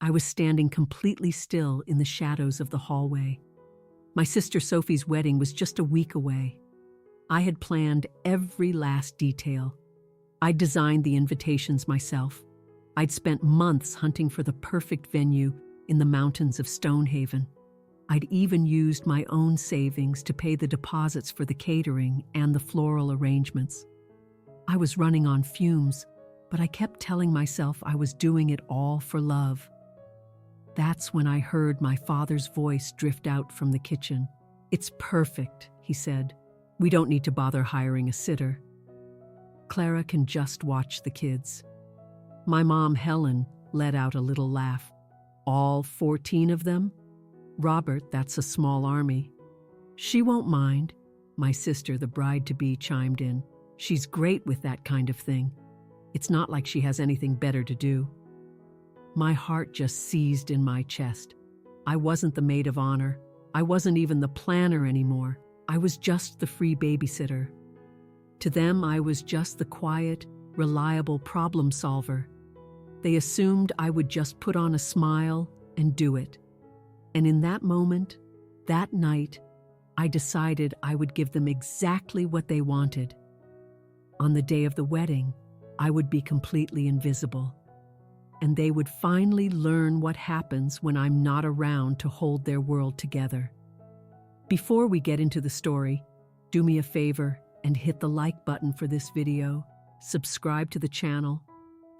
I was standing completely still in the shadows of the hallway. My sister Sophie's wedding was just a week away. I had planned every last detail. I'd designed the invitations myself. I'd spent months hunting for the perfect venue in the mountains of Stonehaven. I'd even used my own savings to pay the deposits for the catering and the floral arrangements. I was running on fumes, but I kept telling myself I was doing it all for love. That's when I heard my father's voice drift out from the kitchen. "It's perfect," he said. "We don't need to bother hiring a sitter. Clara can just watch the kids." My mom, Helen, let out a little laugh. "All 14 of them? Robert, that's a small army." "She won't mind," my sister, the bride-to-be, chimed in. "She's great with that kind of thing. It's not like she has anything better to do." My heart just seized in my chest. I wasn't the maid of honor. I wasn't even the planner anymore. I was just the free babysitter. To them, I was just the quiet, reliable problem solver. They assumed I would just put on a smile and do it. And in that moment, that night, I decided I would give them exactly what they wanted. On the day of the wedding, I would be completely invisible. And they would finally learn what happens when I'm not around to hold their world together. Before we get into the story, do me a favor and hit the like button for this video, subscribe to the channel,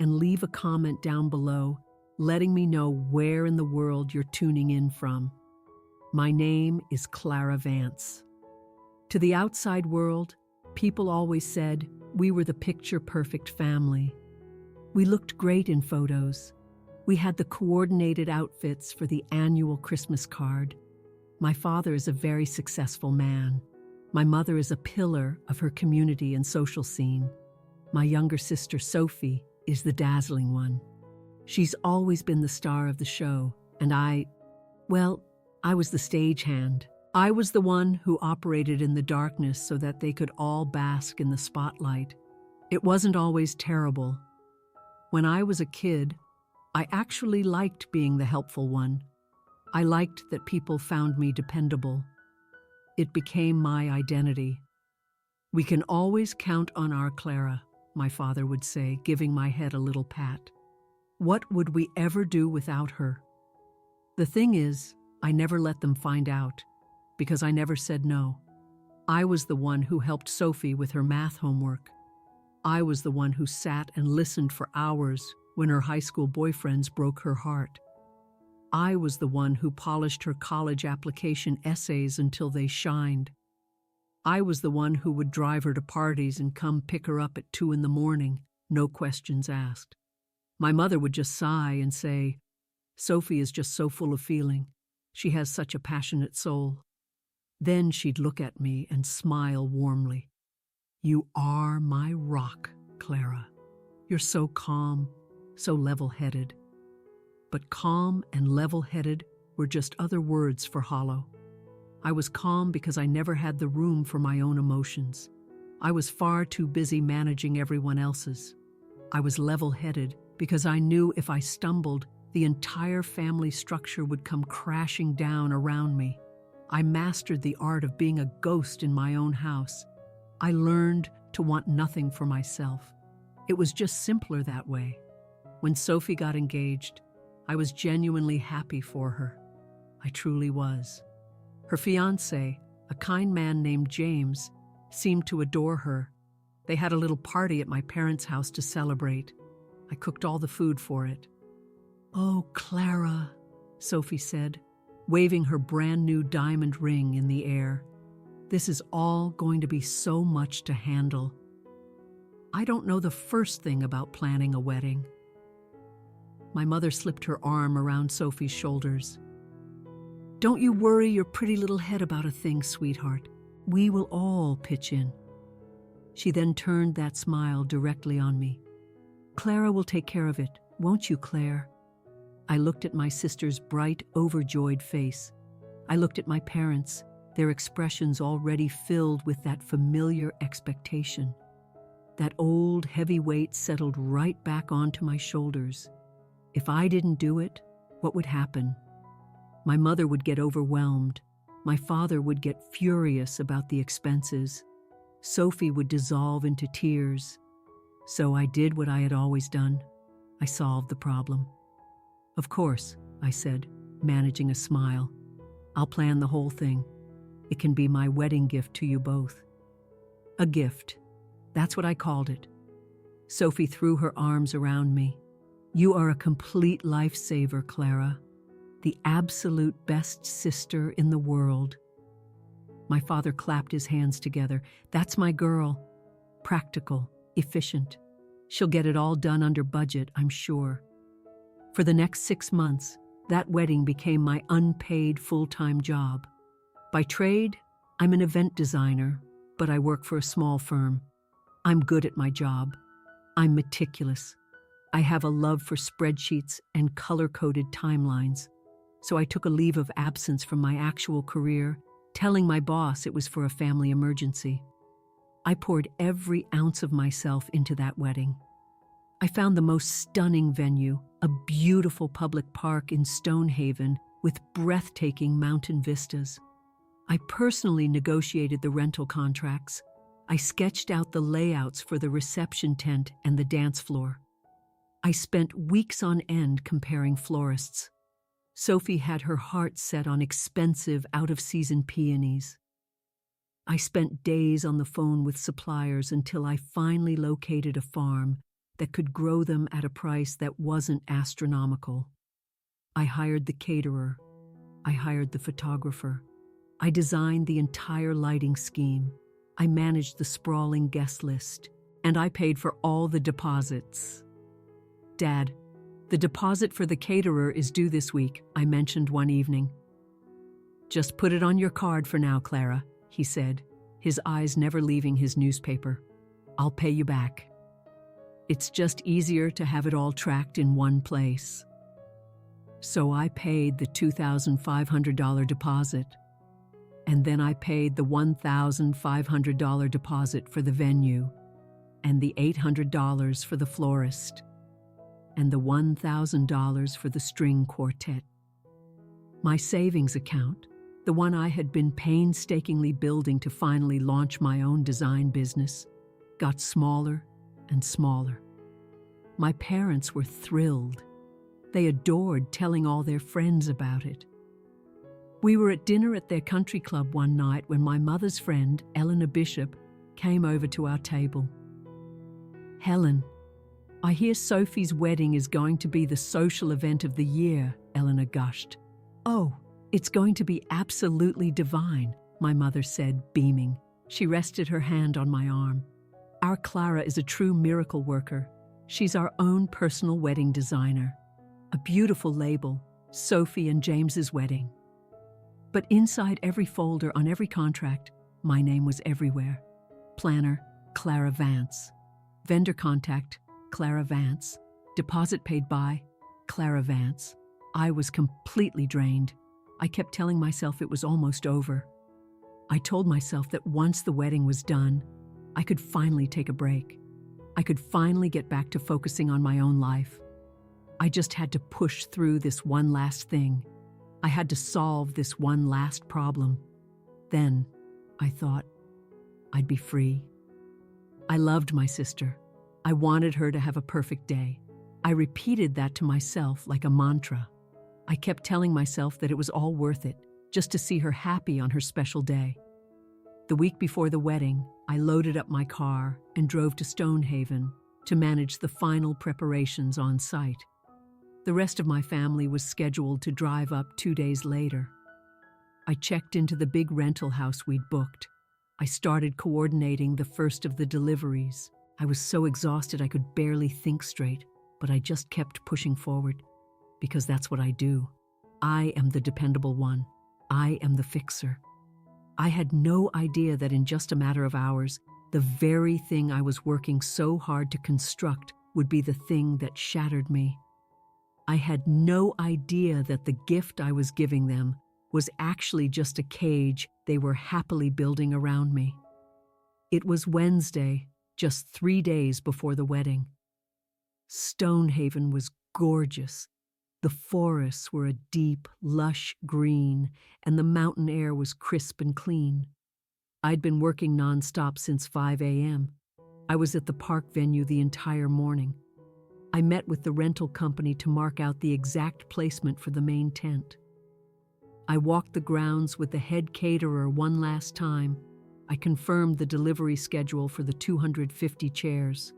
and leave a comment down below letting me know where in the world you're tuning in from. My name is Clara Vance. To the outside world, people always said we were the picture-perfect family. We looked great in photos. We had the coordinated outfits for the annual Christmas card. My father is a very successful man. My mother is a pillar of her community and social scene. My younger sister, Sophie, is the dazzling one. She's always been the star of the show, and I was the stagehand. I was the one who operated in the darkness so that they could all bask in the spotlight. It wasn't always terrible. When I was a kid, I actually liked being the helpful one. I liked that people found me dependable. It became my identity. "We can always count on our Clara," my father would say, giving my head a little pat. What would we ever do without her? The thing is, I never let them find out, because I never said no. I was the one who helped Sophie with her math homework. I was the one who sat and listened for hours when her high school boyfriends broke her heart. I was the one who polished her college application essays until they shined. I was the one who would drive her to parties and come pick her up at 2 a.m, no questions asked. My mother would just sigh and say, "Sophie is just so full of feeling. She has such a passionate soul." Then she'd look at me and smile warmly. "You are my rock, Clara. You're so calm, so level-headed." But calm and level-headed were just other words for hollow. I was calm because I never had the room for my own emotions. I was far too busy managing everyone else's. I was level-headed because I knew if I stumbled, the entire family structure would come crashing down around me. I mastered the art of being a ghost in my own house. I learned to want nothing for myself. It was just simpler that way. When Sophie got engaged, I was genuinely happy for her. I truly was. Her fiancé, a kind man named James, seemed to adore her. They had a little party at my parents' house to celebrate. I cooked all the food for it. "Oh, Clara," Sophie said, waving her brand new diamond ring in the air. "This is all going to be so much to handle. I don't know the first thing about planning a wedding." My mother slipped her arm around Sophie's shoulders. "Don't you worry your pretty little head about a thing, sweetheart. We will all pitch in." She then turned that smile directly on me. "Clara will take care of it, won't you, Claire?" I looked at my sister's bright, overjoyed face. I looked at my parents, their expressions already filled with that familiar expectation. That old, heavy weight settled right back onto my shoulders. If I didn't do it, What would happen? My mother would get overwhelmed. My father would get furious about the expenses. Sophie would dissolve into tears. So I did what I had always done. I solved the problem. Of course, I said, managing a smile. I'll plan the whole thing. It can be my wedding gift to you both. A gift. That's what I called it. Sophie threw her arms around me. You are a complete lifesaver, Clara. The absolute best sister in the world. My father clapped his hands together. That's my girl. Practical, efficient. She'll get it all done under budget, I'm sure. For the next 6 months, that wedding became my unpaid full-time job. By trade, I'm an event designer, but I work for a small firm. I'm good at my job. I'm meticulous. I have a love for spreadsheets and color-coded timelines. So I took a leave of absence from my actual career, telling my boss it was for a family emergency. I poured every ounce of myself into that wedding. I found the most stunning venue, a beautiful public park in Stonehaven with breathtaking mountain vistas. I personally negotiated the rental contracts. I sketched out the layouts for the reception tent and the dance floor. I spent weeks on end comparing florists. Sophie had her heart set on expensive, out-of-season peonies. I spent days on the phone with suppliers until I finally located a farm that could grow them at a price that wasn't astronomical. I hired the caterer. I hired the photographer. I designed the entire lighting scheme. I managed the sprawling guest list. And I paid for all the deposits. Dad, the deposit for the caterer is due this week, I mentioned one evening. Just put it on your card for now, Clara, he said, his eyes never leaving his newspaper. I'll pay you back. It's just easier to have it all tracked in one place. So I paid the $2,500 deposit. And then I paid the $1,500 deposit for the venue, and the $800 for the florist, and the $1,000 for the string quartet. My savings account, the one I had been painstakingly building to finally launch my own design business, got smaller and smaller. My parents were thrilled. They adored telling all their friends about it. We were at dinner at their country club one night when my mother's friend, Eleanor Bishop, came over to our table. Helen, I hear Sophie's wedding is going to be the social event of the year, Eleanor gushed. Oh, it's going to be absolutely divine, my mother said, beaming. She rested her hand on my arm. Our Clara is a true miracle worker. She's our own personal wedding designer. A beautiful label, Sophie and James's wedding. But inside every folder on every contract, my name was everywhere. Planner, Clara Vance. Vendor contact, Clara Vance. Deposit paid by, Clara Vance. I was completely drained. I kept telling myself it was almost over. I told myself that once the wedding was done, I could finally take a break. I could finally get back to focusing on my own life. I just had to push through this one last thing. I had to solve this one last problem. Then, I thought, I'd be free. I loved my sister. I wanted her to have a perfect day. I repeated that to myself like a mantra. I kept telling myself that it was all worth it, just to see her happy on her special day. The week before the wedding, I loaded up my car and drove to Stonehaven to manage the final preparations on site. The rest of my family was scheduled to drive up 2 days later. I checked into the big rental house we'd booked. I started coordinating the first of the deliveries. I was so exhausted I could barely think straight, but I just kept pushing forward, because that's what I do. I am the dependable one. I am the fixer. I had no idea that in just a matter of hours, the very thing I was working so hard to construct would be the thing that shattered me. I had no idea that the gift I was giving them was actually just a cage they were happily building around me. It was Wednesday, just 3 days before the wedding. Stonehaven was gorgeous. The forests were a deep, lush green, and the mountain air was crisp and clean. I'd been working nonstop since 5 a.m. I was at the park venue the entire morning. I met with the rental company to mark out the exact placement for the main tent. I walked the grounds with the head caterer one last time. I confirmed the delivery schedule for the 250 chairs.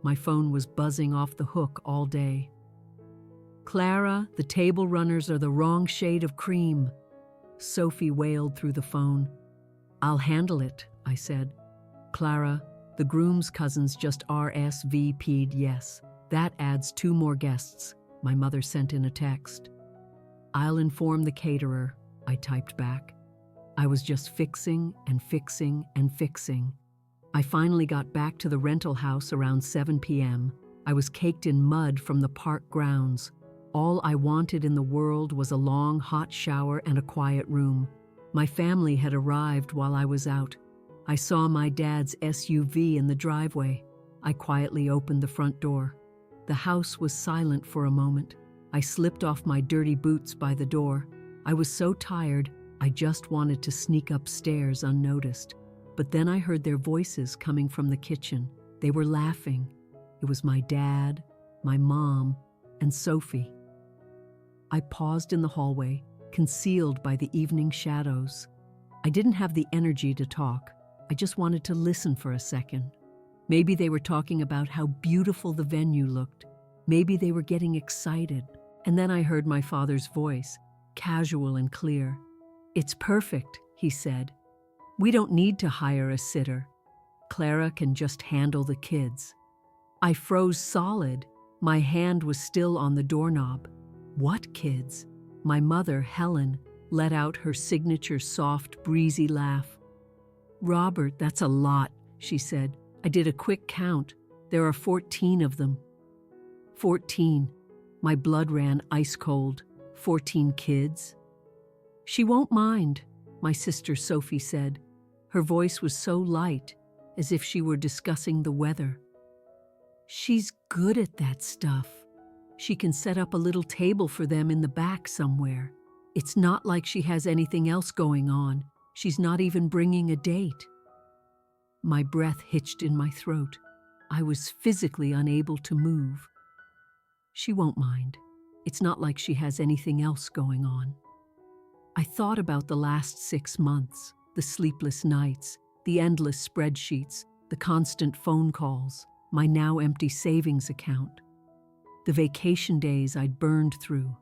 My phone was buzzing off the hook all day. "Clara, the table runners are the wrong shade of cream," Sophie wailed through the phone. "I'll handle it," I said. "Clara, the groom's cousins just RSVP'd yes. That adds 2 more guests," my mother sent in a text. "I'll inform the caterer," I typed back. I was just fixing and fixing and fixing. I finally got back to the rental house around 7 p.m. I was caked in mud from the park grounds. All I wanted in the world was a long, hot shower and a quiet room. My family had arrived while I was out. I saw my dad's SUV in the driveway. I quietly opened the front door. The house was silent for a moment. I slipped off my dirty boots by the door. I was so tired, I just wanted to sneak upstairs unnoticed. But then I heard their voices coming from the kitchen. They were laughing. It was my dad, my mom, and Sophie. I paused in the hallway, concealed by the evening shadows. I didn't have the energy to talk. I just wanted to listen for a second. Maybe they were talking about how beautiful the venue looked. Maybe they were getting excited. And then I heard my father's voice, casual and clear. "It's perfect," he said. "We don't need to hire a sitter. Clara can just handle the kids." I froze solid. My hand was still on the doorknob. "What kids?" My mother, Helen, let out her signature soft, breezy laugh. "Robert, that's a lot," she said. "I did a quick count. There are 14 of them." 14. My blood ran ice cold. 14 kids? "She won't mind," my sister Sophie said. Her voice was so light, as if she were discussing the weather. "She's good at that stuff. She can set up a little table for them in the back somewhere. It's not like she has anything else going on. She's not even bringing a date." My breath hitched in my throat. I was physically unable to move. "She won't mind. It's not like she has anything else going on." I thought about the last 6 months, the sleepless nights, the endless spreadsheets, the constant phone calls, my now empty savings account, the vacation days I'd burned through,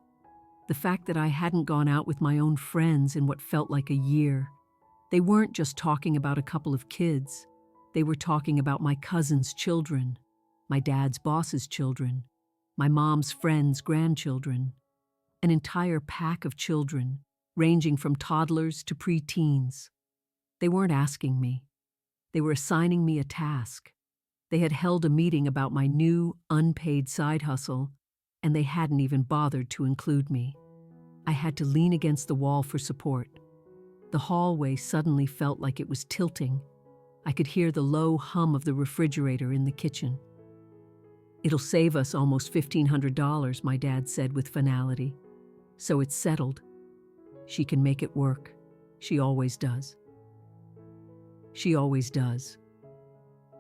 the fact that I hadn't gone out with my own friends in what felt like a year. They weren't just talking about a couple of kids. They were talking about my cousin's children, my dad's boss's children, my mom's friends' grandchildren, an entire pack of children, ranging from toddlers to preteens. They weren't asking me. They were assigning me a task. They had held a meeting about my new, unpaid side hustle, and they hadn't even bothered to include me. I had to lean against the wall for support. The hallway suddenly felt like it was tilting. I could hear the low hum of the refrigerator in the kitchen. "It'll save us almost $1,500, my dad said with finality. "So it's settled. She can make it work. She always does." She always does.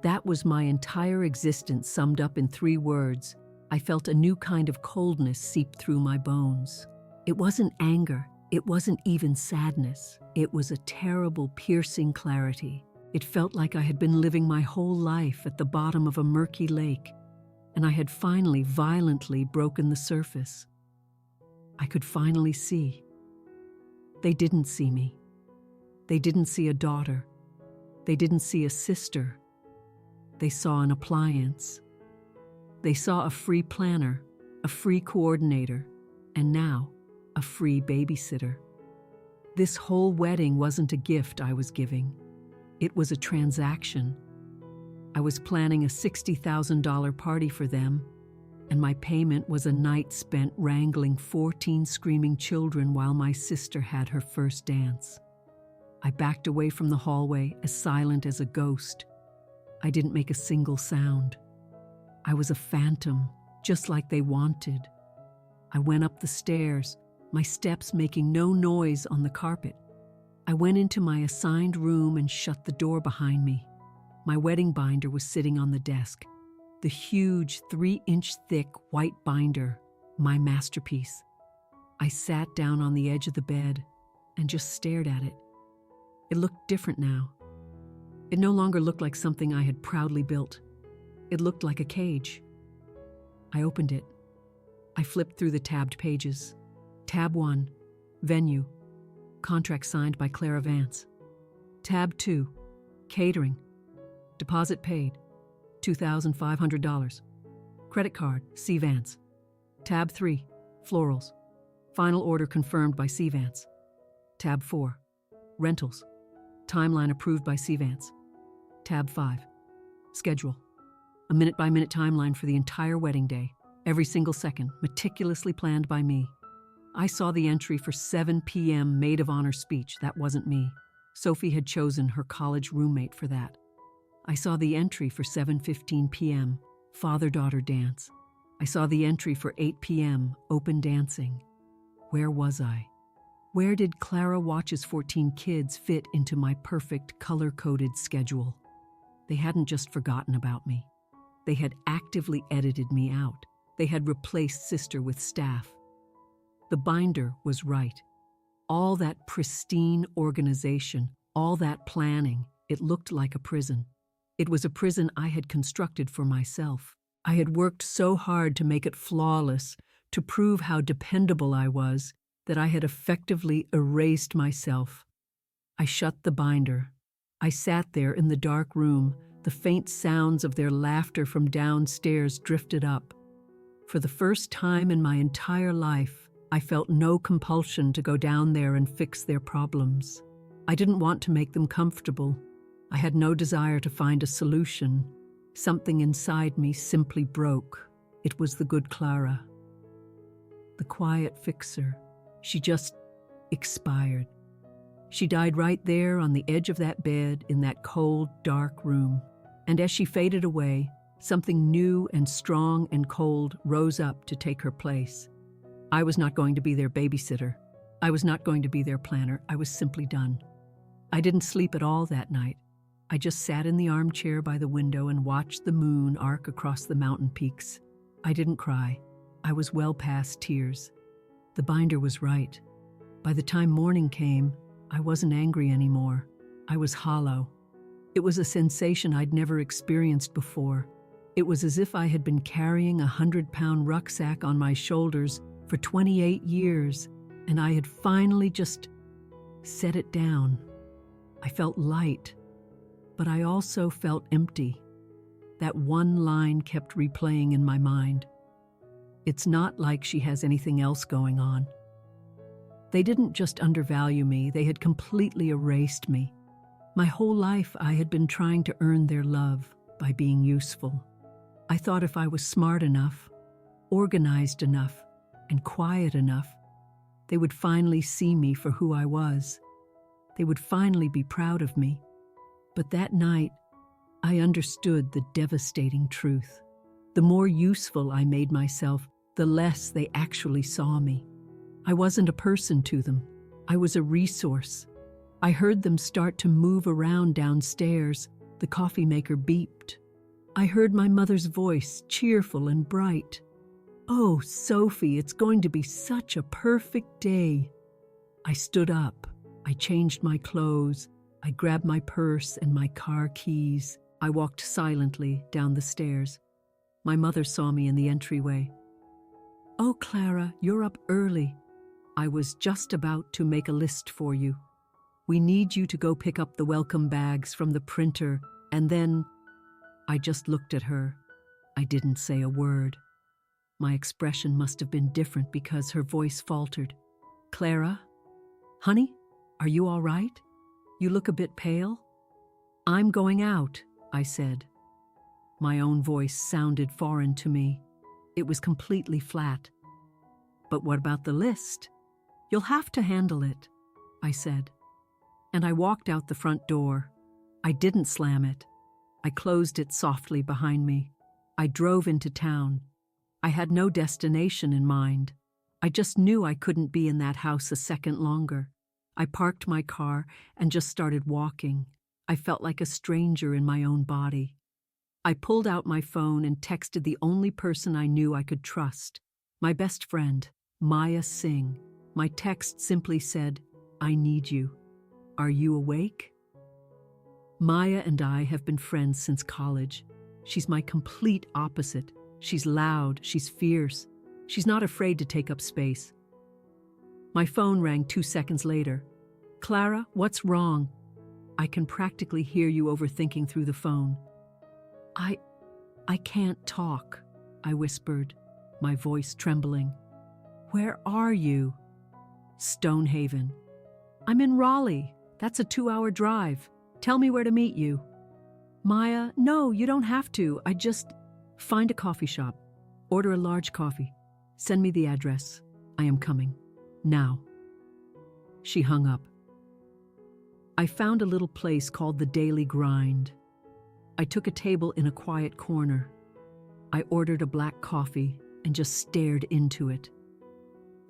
That was my entire existence summed up in 3 words. I felt a new kind of coldness seep through my bones. It wasn't anger. It wasn't even sadness. It was a terrible, piercing clarity. It felt like I had been living my whole life at the bottom of a murky lake, and I had finally violently broken the surface. I could finally see. They didn't see me. They didn't see a daughter. They didn't see a sister. They saw an appliance. They saw a free planner, a free coordinator, and now, a free babysitter. This whole wedding wasn't a gift I was giving. It was a transaction. I was planning a $60,000 party for them, and my payment was a night spent wrangling 14 screaming children while my sister had her first dance. I backed away from the hallway, as silent as a ghost. I didn't make a single sound. I was a phantom, just like they wanted. I went up the stairs, my steps making no noise on the carpet. I went into my assigned room and shut the door behind me. My wedding binder was sitting on the desk. The huge 3-inch thick white binder, my masterpiece. I sat down on the edge of the bed and just stared at it. It looked different now. It no longer looked like something I had proudly built. It looked like a cage. I opened it. I flipped through the tabbed pages. Tab 1, Venue. Contract signed by Clara Vance. Tab 2, Catering. Deposit paid, $2,500. Credit card, C. Vance. Tab 3, Florals. Final order confirmed by C. Vance. Tab 4, Rentals. Timeline approved by C. Vance. Tab 5, Schedule. A minute-by-minute timeline for the entire wedding day, every single second, meticulously planned by me. I saw the entry for 7 p.m. maid of honor speech. That wasn't me. Sophie had chosen her college roommate for that. I saw the entry for 7:15 p.m. father-daughter dance. I saw the entry for 8 p.m. open dancing. Where was I? Where did Clara Watch's 14 kids fit into my perfect color-coded schedule? They hadn't just forgotten about me. They had actively edited me out. They had replaced sister with staff. The binder was right. All that pristine organization, all that planning, it looked like a prison. It was a prison I had constructed for myself. I had worked so hard to make it flawless, to prove how dependable I was, that I had effectively erased myself. I shut the binder. I sat there in the dark room. The faint sounds of their laughter from downstairs drifted up. For the first time in my entire life, I felt no compulsion to go down there and fix their problems. I didn't want to make them comfortable. I had no desire to find a solution. Something inside me simply broke. It was the good Clara. The quiet fixer. She just expired. She died right there on the edge of that bed in that cold, dark room. And as she faded away, something new and strong and cold rose up to take her place. I was not going to be their babysitter. I was not going to be their planner. I was simply done. I didn't sleep at all that night. I just sat in the armchair by the window and watched the moon arc across the mountain peaks. I didn't cry. I was well past tears. The binder was right. By the time morning came, I wasn't angry anymore. I was hollow. It was a sensation I'd never experienced before. It was as if I had been carrying a 100-pound rucksack on my shoulders for 28 years, and I had finally just set it down. I felt light, but I also felt empty. That one line kept replaying in my mind. It's not like she has anything else going on. They didn't just undervalue me, they had completely erased me. My whole life I had been trying to earn their love by being useful. I thought if I was smart enough, organized enough, and quiet enough, they would finally see me for who I was. They would finally be proud of me. But that night, I understood the devastating truth. The more useful I made myself, the less they actually saw me. I wasn't a person to them. I was a resource. I heard them start to move around downstairs. The coffee maker beeped. I heard my mother's voice, cheerful and bright. "Oh, Sophie, it's going to be such a perfect day." I stood up. I changed my clothes. I grabbed my purse and my car keys. I walked silently down the stairs. My mother saw me in the entryway. "Oh, Clara, you're up early. I was just about to make a list for you. We need you to go pick up the welcome bags from the printer, and then—" I just looked at her. I didn't say a word. My expression must have been different because her voice faltered. "Clara? Honey, are you all right? You look a bit pale." "I'm going out," I said. My own voice sounded foreign to me. It was completely flat. "But what about the list? You'll have to handle it," I said. And I walked out the front door. I didn't slam it. I closed it softly behind me. I drove into town. I had no destination in mind. I just knew I couldn't be in that house a second longer. I parked my car and just started walking. I felt like a stranger in my own body. I pulled out my phone and texted the only person I knew I could trust, my best friend, Maya Singh. My text simply said, "I need you. Are you awake?" Maya and I have been friends since college. She's my complete opposite. She's loud, she's fierce. She's not afraid to take up space. My phone rang 2 seconds later. "Clara, what's wrong?" I can practically hear you overthinking through the phone. I can't talk," I whispered, my voice trembling. "Where are you?" "Stonehaven." "I'm in Raleigh. That's a 2-hour drive. Tell me where to meet you." "Maya, no, you don't have to. I just..." "Find a coffee shop. Order a large coffee. Send me the address. I am coming. Now." She hung up. I found a little place called the Daily Grind. I took a table in a quiet corner. I ordered a black coffee and just stared into it.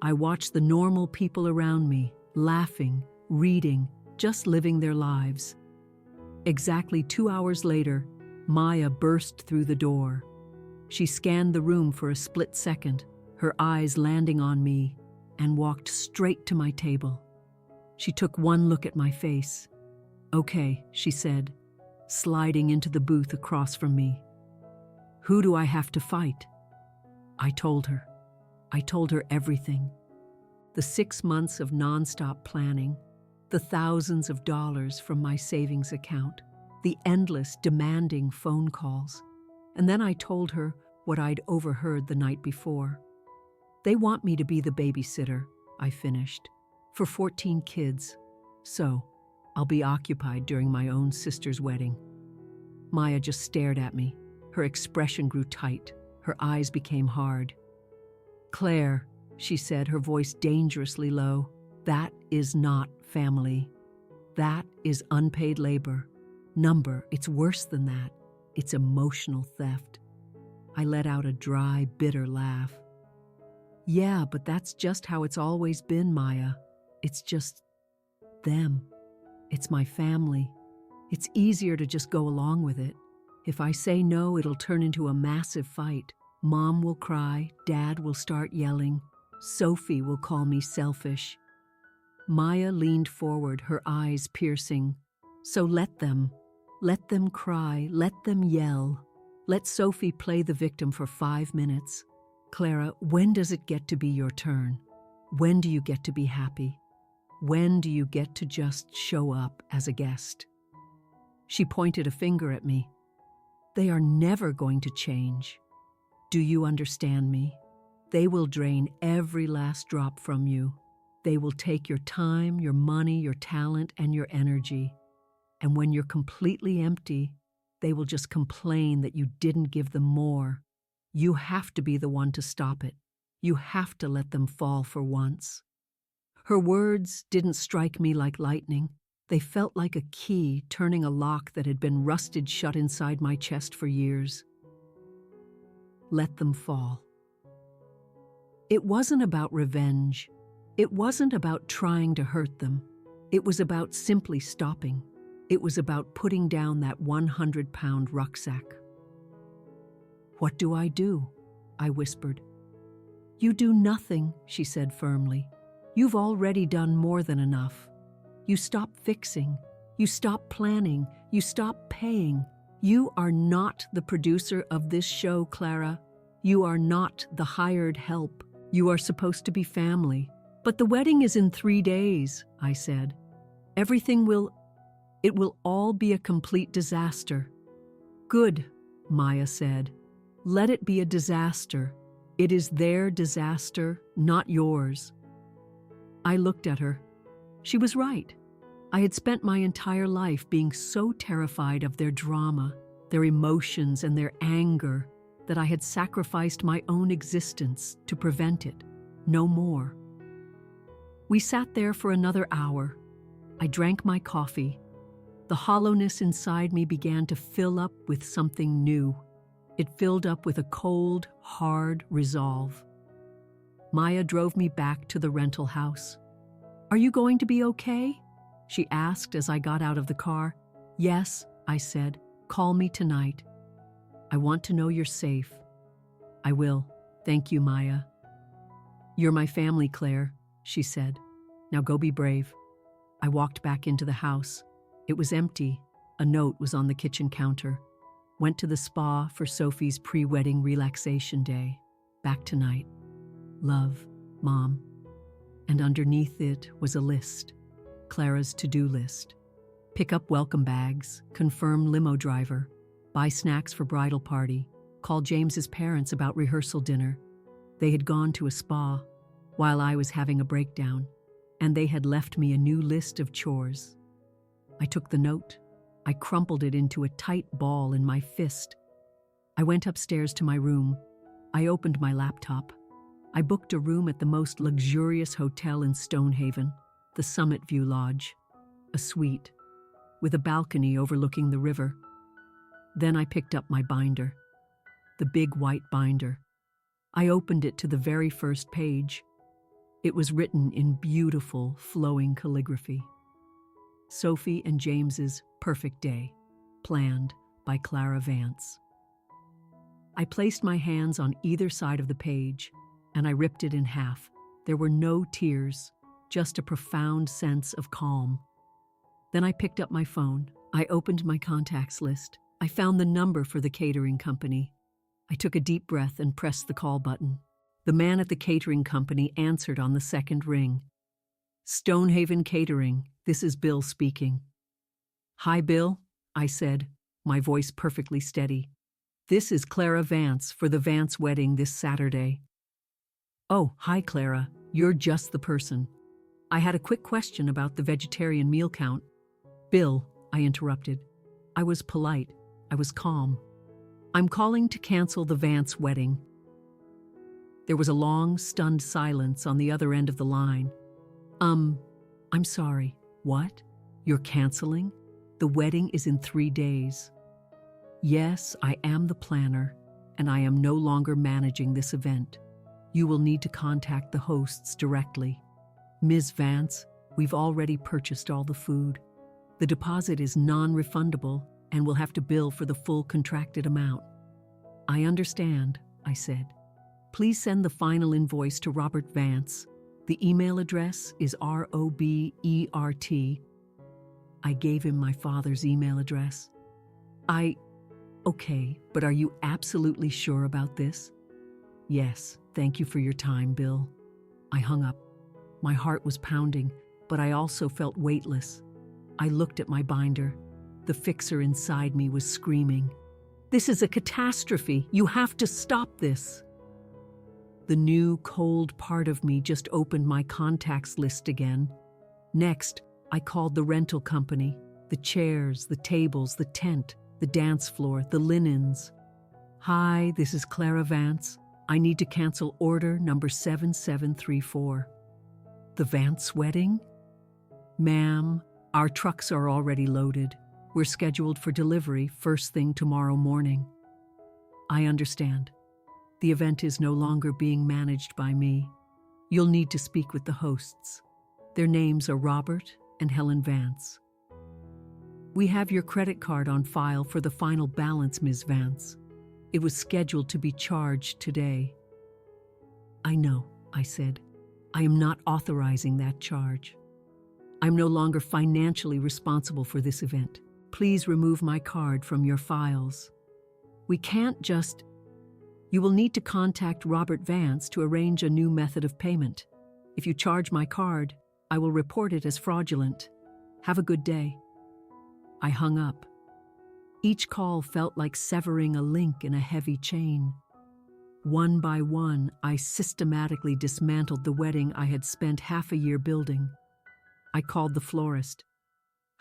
I watched the normal people around me, laughing, reading, just living their lives. Exactly 2 hours later, Maya burst through the door. She scanned the room for a split second, her eyes landing on me, and walked straight to my table. She took one look at my face. "Okay," she said, sliding into the booth across from me. "Who do I have to fight?" I told her. I told her everything. The 6 months of nonstop planning, the thousands of dollars from my savings account, the endless, demanding phone calls. And then I told her what I'd overheard the night before. "They want me to be the babysitter," I finished, "for 14 kids. So, I'll be occupied during my own sister's wedding." Maya just stared at me. Her expression grew tight. Her eyes became hard. "Claire," she said, her voice dangerously low, "that is not family. That is unpaid labor. It's worse than that. It's emotional theft." I let out a dry, bitter laugh. "Yeah, but that's just how it's always been, Maya. It's just them. It's my family. It's easier to just go along with it. If I say no, it'll turn into a massive fight. Mom will cry, Dad will start yelling, Sophie will call me selfish." Maya leaned forward, her eyes piercing. "So let them cry, let them yell. Let Sophie play the victim for 5 minutes. Clara, when does it get to be your turn? When do you get to be happy? When do you get to just show up as a guest?" She pointed a finger at me. "They are never going to change. Do you understand me? They will drain every last drop from you. They will take your time, your money, your talent, and your energy. And when you're completely empty, they will just complain that you didn't give them more. You have to be the one to stop it. You have to let them fall for once." Her words didn't strike me like lightning. They felt like a key turning a lock that had been rusted shut inside my chest for years. Let them fall. It wasn't about revenge. It wasn't about trying to hurt them. It was about simply stopping. It was about putting down that 100-pound rucksack. "What do I do?" I whispered. "You do nothing," she said firmly. "You've already done more than enough. You stop fixing. You stop planning. You stop paying. You are not the producer of this show, Clara. You are not the hired help. You are supposed to be family. But the wedding is in 3 days," I said. It will all be a complete disaster." "Good," Maya said. "Let it be a disaster. It is their disaster, not yours." I looked at her. She was right. I had spent my entire life being so terrified of their drama, their emotions, and their anger that I had sacrificed my own existence to prevent it. No more. We sat there for another hour. I drank my coffee. The hollowness inside me began to fill up with something new. It filled up with a cold, hard resolve. Maya drove me back to the rental house. "Are you going to be okay?" she asked as I got out of the car. "Yes," I said. "Call me tonight. I want to know you're safe." "I will. Thank you, Maya." "You're my family, Claire," she said. "Now go be brave." I walked back into the house. It was empty. A note was on the kitchen counter. "Went to the spa for Sophie's pre-wedding relaxation day. Back tonight. Love, Mom." And underneath it was a list. Clara's to-do list. Pick up welcome bags, confirm limo driver, buy snacks for bridal party, call James's parents about rehearsal dinner. They had gone to a spa while I was having a breakdown, and they had left me a new list of chores. I took the note. I crumpled it into a tight ball in my fist. I went upstairs to my room. I opened my laptop. I booked a room at the most luxurious hotel in Stonehaven, the Summit View Lodge, a suite, with a balcony overlooking the river. Then I picked up my binder, the big white binder. I opened it to the very first page. It was written in beautiful, flowing calligraphy. Sophie and James's perfect day, planned by Clara Vance. I placed my hands on either side of the page, and I ripped it in half. There were no tears, just a profound sense of calm. Then I picked up my phone. I opened my contacts list. I found the number for the catering company. I took a deep breath and pressed the call button. The man at the catering company answered on the second ring. "Stonehaven Catering, this is Bill speaking." "Hi, Bill," I said, my voice perfectly steady. "This is Clara Vance for the Vance wedding this Saturday." "Oh, hi, Clara. You're just the person. I had a quick question about the vegetarian meal count." "Bill," I interrupted. I was polite. I was calm. "I'm calling to cancel the Vance wedding." There was a long, stunned silence on the other end of the line. I'm sorry. What? You're canceling? The wedding is in 3 days." "Yes, I am the planner, and I am no longer managing this event. You will need to contact the hosts directly. Ms. Vance, we've already purchased all the food. The deposit is non-refundable, and we'll have to bill for the full contracted amount." "I understand," I said. "Please send the final invoice to Robert Vance. The email address is ROBERT. I gave him my father's email address. Okay, but are you absolutely sure about this?" "Yes, thank you for your time, Bill." I hung up. My heart was pounding, but I also felt weightless. I looked at my binder. The fixer inside me was screaming, "This is a catastrophe! You have to stop this!" The new, cold part of me just opened my contacts list again. Next, I called the rental company, the chairs, the tables, the tent, the dance floor, the linens. "Hi, this is Clara Vance. I need to cancel order number 7734. "The Vance wedding?" "Ma'am, our trucks are already loaded. We're scheduled for delivery first thing tomorrow morning." "I understand. The event is no longer being managed by me. You'll need to speak with the hosts. Their names are Robert and Helen Vance." "We have your credit card on file for the final balance, Ms. Vance. It was scheduled to be charged today." "I know," I said. "I am not authorizing that charge. I'm no longer financially responsible for this event. Please remove my card from your files." "We can't just—" "You will need to contact Robert Vance to arrange a new method of payment. If you charge my card, I will report it as fraudulent. Have a good day." I hung up. Each call felt like severing a link in a heavy chain. One by one, I systematically dismantled the wedding I had spent half a year building. I called the florist.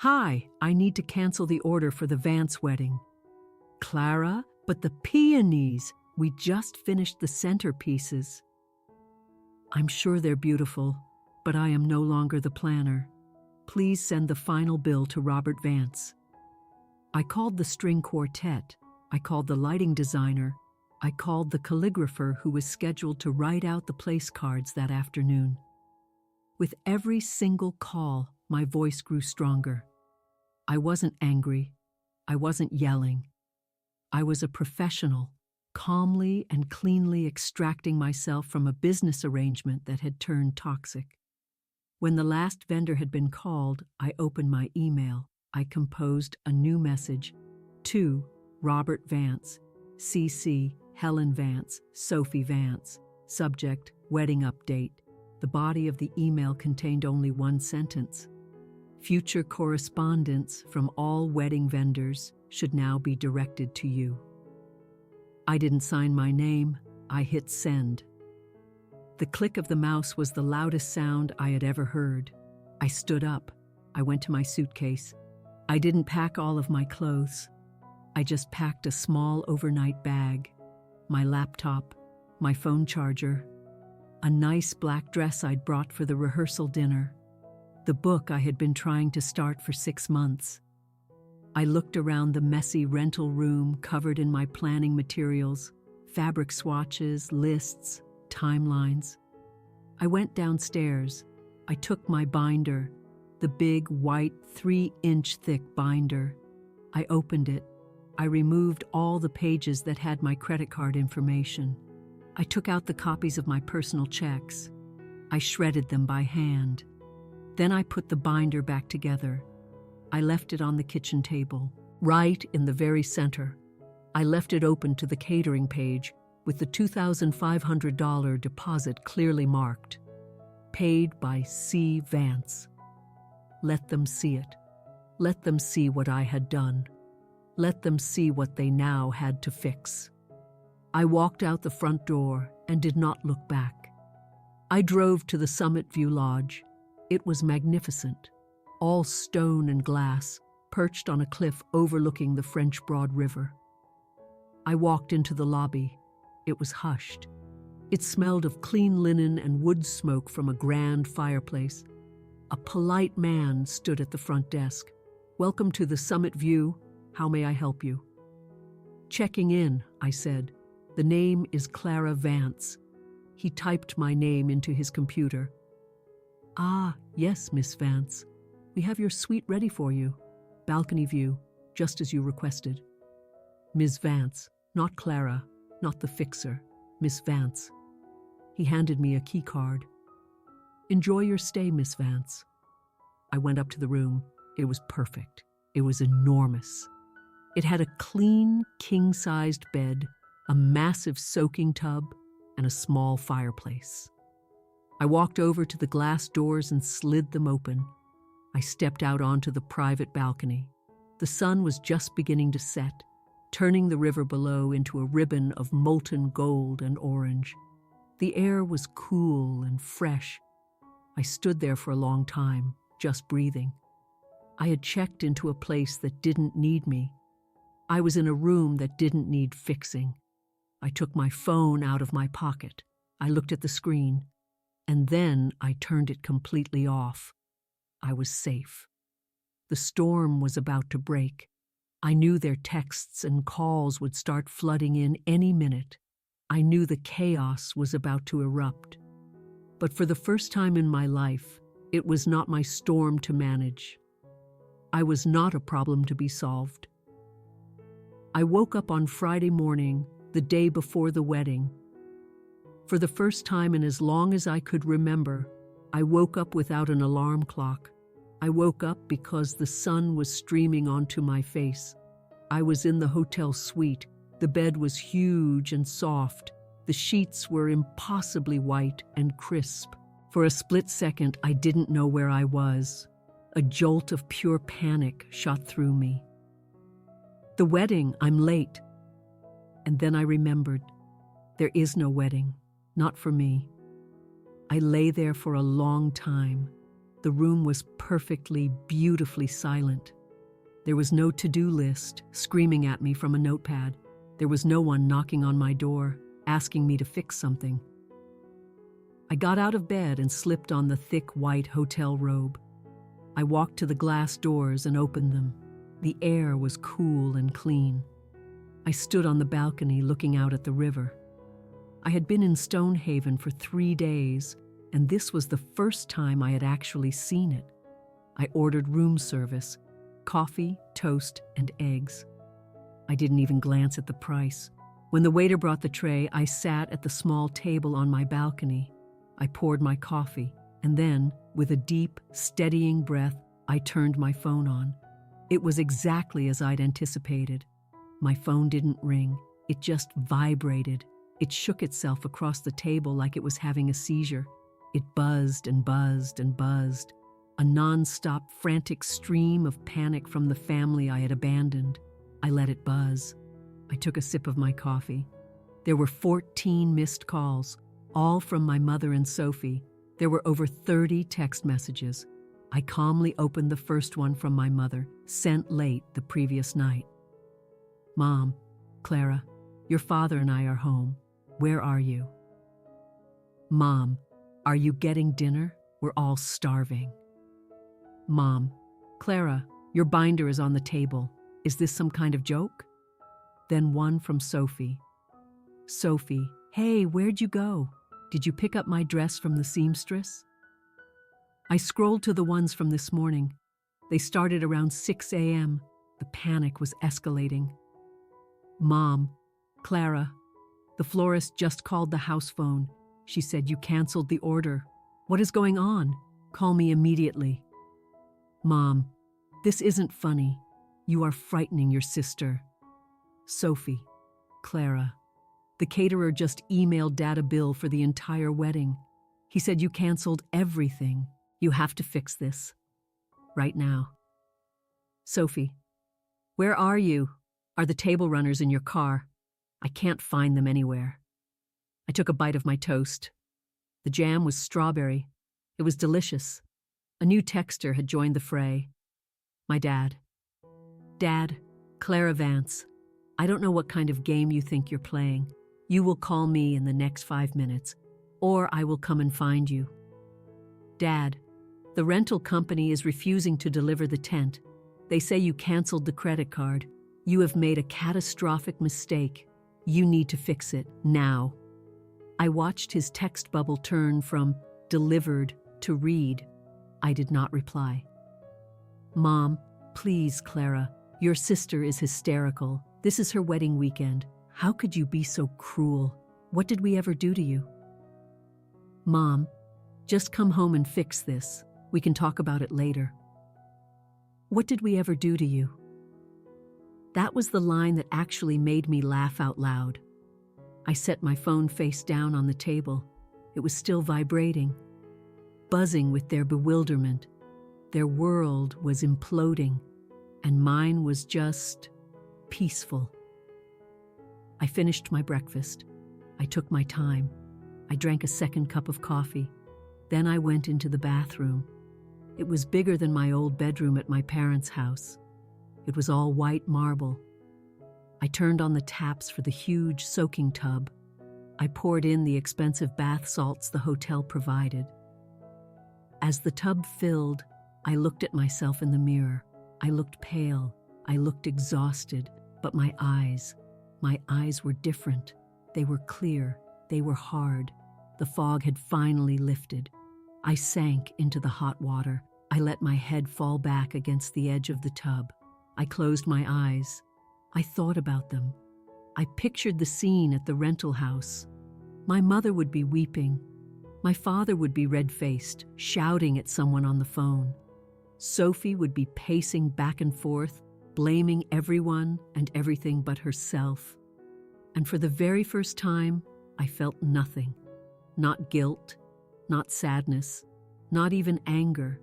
"Hi, I need to cancel the order for the Vance wedding." "Clara, but the peonies! We just finished the centerpieces." "I'm sure they're beautiful, but I am no longer the planner. Please send the final bill to Robert Vance." I called the string quartet. I called the lighting designer. I called the calligrapher who was scheduled to write out the place cards that afternoon. With every single call, my voice grew stronger. I wasn't angry. I wasn't yelling. I was a professional, calmly and cleanly extracting myself from a business arrangement that had turned toxic. When the last vendor had been called, I opened my email. I composed a new message. To Robert Vance, CC, Helen Vance, Sophie Vance. Subject, wedding update. The body of the email contained only one sentence. Future correspondence from all wedding vendors should now be directed to you. I didn't sign my name. I hit send. The click of the mouse was the loudest sound I had ever heard. I stood up. I went to my suitcase. I didn't pack all of my clothes. I just packed a small overnight bag, my laptop, my phone charger, a nice black dress I'd brought for the rehearsal dinner, the book I had been trying to start for 6 months. I looked around the messy rental room covered in my planning materials, fabric swatches, lists, timelines. I went downstairs. I took my binder, the big white 3-inch thick binder. I opened it. I removed all the pages that had my credit card information. I took out the copies of my personal checks. I shredded them by hand. Then I put the binder back together. I left it on the kitchen table, right in the very center. I left it open to the catering page with the $2,500 deposit clearly marked. Paid by C. Vance. Let them see it. Let them see what I had done. Let them see what they now had to fix. I walked out the front door and did not look back. I drove to the Summit View Lodge. It was magnificent, all stone and glass, perched on a cliff overlooking the French Broad River. I walked into the lobby. It was hushed. It smelled of clean linen and wood smoke from a grand fireplace. A polite man stood at the front desk. "Welcome to the Summit View. How may I help you?" "Checking in," I said. "The name is Clara Vance." He typed my name into his computer. "Ah, yes, Miss Vance. We have your suite ready for you. Balcony view, just as you requested." "Ms. Vance, not Clara, not the fixer. Miss Vance." He handed me a key card. "Enjoy your stay, Miss Vance." I went up to the room. It was perfect. It was enormous. It had a clean, king-sized bed, a massive soaking tub, and a small fireplace. I walked over to the glass doors and slid them open. I stepped out onto the private balcony. The sun was just beginning to set, turning the river below into a ribbon of molten gold and orange. The air was cool and fresh. I stood there for a long time, just breathing. I had checked into a place that didn't need me. I was in a room that didn't need fixing. I took my phone out of my pocket. I looked at the screen, and then I turned it completely off. I was safe. The storm was about to break. I knew their texts and calls would start flooding in any minute. I knew the chaos was about to erupt. But for the first time in my life, it was not my storm to manage. I was not a problem to be solved. I woke up on Friday morning, the day before the wedding. For the first time in as long as I could remember, I woke up without an alarm clock. I woke up because the sun was streaming onto my face. I was in the hotel suite. The bed was huge and soft. The sheets were impossibly white and crisp. For a split second, I didn't know where I was. A jolt of pure panic shot through me. The wedding, I'm late. And then I remembered, there is no wedding, not for me. I lay there for a long time. The room was perfectly, beautifully silent. There was no to-do list screaming at me from a notepad. There was no one knocking on my door, asking me to fix something. I got out of bed and slipped on the thick white hotel robe. I walked to the glass doors and opened them. The air was cool and clean. I stood on the balcony looking out at the river. I had been in Stonehaven for 3 days, and this was the first time I had actually seen it. I ordered room service, coffee, toast, and eggs. I didn't even glance at the price. When the waiter brought the tray, I sat at the small table on my balcony. I poured my coffee, and then, with a deep, steadying breath, I turned my phone on. It was exactly as I'd anticipated. My phone didn't ring. It just vibrated. It shook itself across the table like it was having a seizure. It buzzed and buzzed and buzzed. A non-stop, frantic stream of panic from the family I had abandoned. I let it buzz. I took a sip of my coffee. There were 14 missed calls, all from my mother and Sophie. There were over 30 text messages. I calmly opened the first one from my mother, sent late the previous night. Mom, Clara, your father and I are home. Where are you? Mom, are you getting dinner? We're all starving. Mom, Clara, your binder is on the table. Is this some kind of joke? Then one from Sophie. Sophie, hey, where'd you go? Did you pick up my dress from the seamstress? I scrolled to the ones from this morning. They started around 6 a.m. The panic was escalating. Mom, Clara, the florist just called the house phone. She said you canceled the order. What is going on? Call me immediately. Mom, this isn't funny. You are frightening your sister. Sophie, Clara, the caterer just emailed Dad a bill for the entire wedding. He said you canceled everything. You have to fix this. Right now. Sophie, where are you? Are the table runners in your car? I can't find them anywhere. I took a bite of my toast. The jam was strawberry. It was delicious. A new texter had joined the fray. My dad. Dad, Clara Vance, I don't know what kind of game you think you're playing. You will call me in the next 5 minutes, or I will come and find you. Dad, the rental company is refusing to deliver the tent. They say you canceled the credit card. You have made a catastrophic mistake. You need to fix it now. I watched his text bubble turn from delivered to read. I did not reply. Mom, please, Clara. Your sister is hysterical. This is her wedding weekend. How could you be so cruel? What did we ever do to you? Mom, just come home and fix this. We can talk about it later. What did we ever do to you? That was the line that actually made me laugh out loud. I set my phone face down on the table. It was still vibrating, buzzing with their bewilderment. Their world was imploding, and mine was just peaceful. I finished my breakfast. I took my time. I drank a second cup of coffee. Then I went into the bathroom. It was bigger than my old bedroom at my parents' house. It was all white marble. I turned on the taps for the huge soaking tub. I poured in the expensive bath salts the hotel provided. As the tub filled, I looked at myself in the mirror. I looked pale. I looked exhausted. But my eyes were different. They were clear. They were hard. The fog had finally lifted. I sank into the hot water. I let my head fall back against the edge of the tub. I closed my eyes. I thought about them. I pictured the scene at the rental house. My mother would be weeping. My father would be red-faced, shouting at someone on the phone. Sophie would be pacing back and forth, blaming everyone and everything but herself. And for the very first time, I felt nothing. Not guilt, not sadness, not even anger.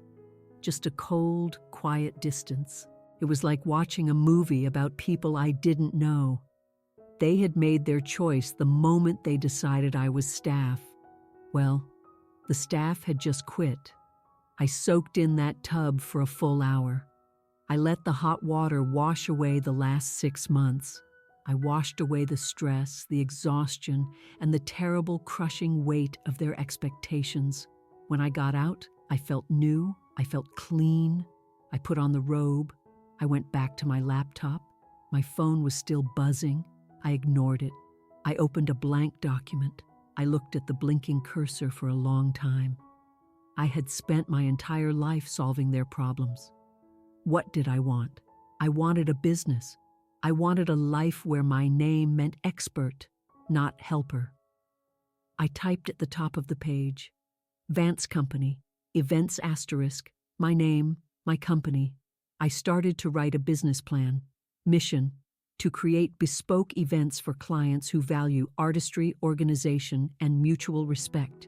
Just a cold, quiet distance. It was like watching a movie about people I didn't know. They had made their choice the moment they decided I was staff. Well, the staff had just quit. I soaked in that tub for a full hour. I let the hot water wash away the last 6 months. I washed away the stress, the exhaustion, and the terrible crushing weight of their expectations. When I got out, I felt new, I felt clean. I put on the robe. I went back to my laptop. My phone was still buzzing. I ignored it. I opened a blank document. I looked at the blinking cursor for a long time. I had spent my entire life solving their problems. What did I want? I wanted a business. I wanted a life where my name meant expert, not helper. I typed at the top of the page, Vance Company, events asterisk, my name, my company. I started to write a business plan. Mission, to create bespoke events for clients who value artistry, organization, and mutual respect.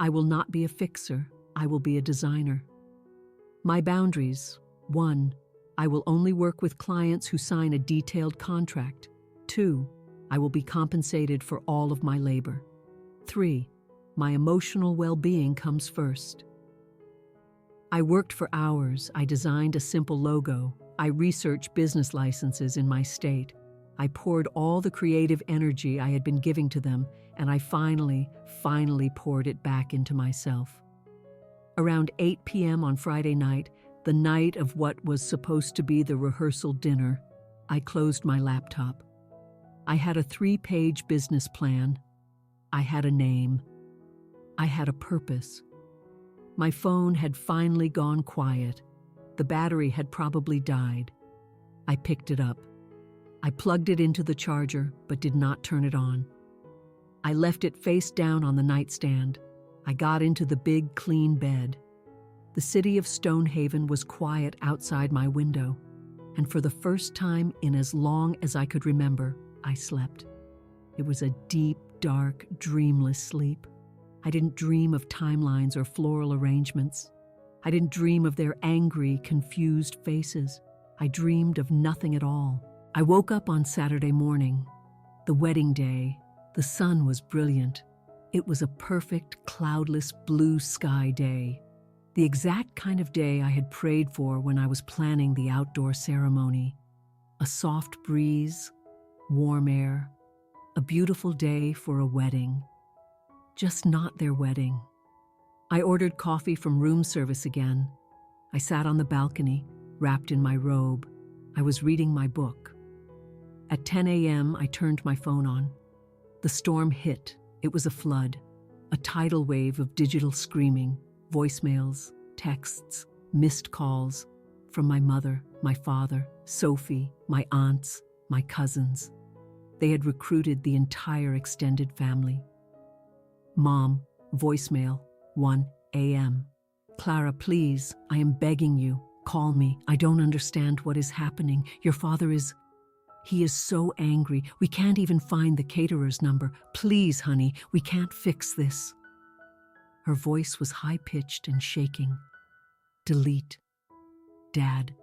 I will not be a fixer, I will be a designer. My boundaries: 1. I will only work with clients who sign a detailed contract. 2. I will be compensated for all of my labor. 3. My emotional well-being comes first. I worked for hours. I designed a simple logo. I researched business licenses in my state. I poured all the creative energy I had been giving to them, and I finally poured it back into myself. Around 8 p.m. on Friday night, the night of what was supposed to be the rehearsal dinner, I closed my laptop. I had a 3-page business plan. I had a name. I had a purpose. My phone had finally gone quiet. The battery had probably died. I picked it up. I plugged it into the charger, but did not turn it on. I left it face down on the nightstand. I got into the big, clean bed. The city of Stonehaven was quiet outside my window, and for the first time in as long as I could remember, I slept. It was a deep, dark, dreamless sleep. I didn't dream of timelines or floral arrangements. I didn't dream of their angry, confused faces. I dreamed of nothing at all. I woke up on Saturday morning, the wedding day. The sun was brilliant. It was a perfect, cloudless, blue sky day. The exact kind of day I had prayed for when I was planning the outdoor ceremony. A soft breeze, warm air, a beautiful day for a wedding. Just not their wedding. I ordered coffee from room service again. I sat on the balcony, wrapped in my robe. I was reading my book. At 10 a.m., I turned my phone on. The storm hit. It was a flood, a tidal wave of digital screaming, voicemails, texts, missed calls from my mother, my father, Sophie, my aunts, my cousins. They had recruited the entire extended family. Mom, voicemail, 1 a.m. Clara, please, I am begging you, call me. I don't understand what is happening. Your father he is so angry. We can't even find the caterer's number. Please, honey, we can't fix this. Her voice was high-pitched and shaking. Delete. Dad,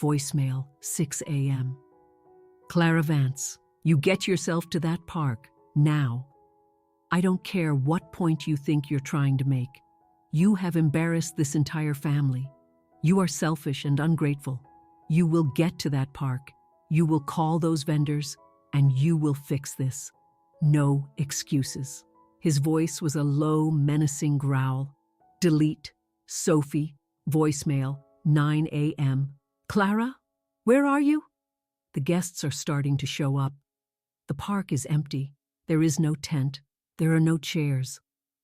voicemail, 6 a.m. Clara Vance, you get yourself to that park, now. I don't care what point you think you're trying to make. You have embarrassed this entire family. You are selfish and ungrateful. You will get to that park. You will call those vendors, and you will fix this. No excuses. His voice was a low, menacing growl. Delete. Sophie. Voicemail. 9 a.m. Clara? Where are you? The guests are starting to show up. The park is empty. There is no tent. There are no chairs.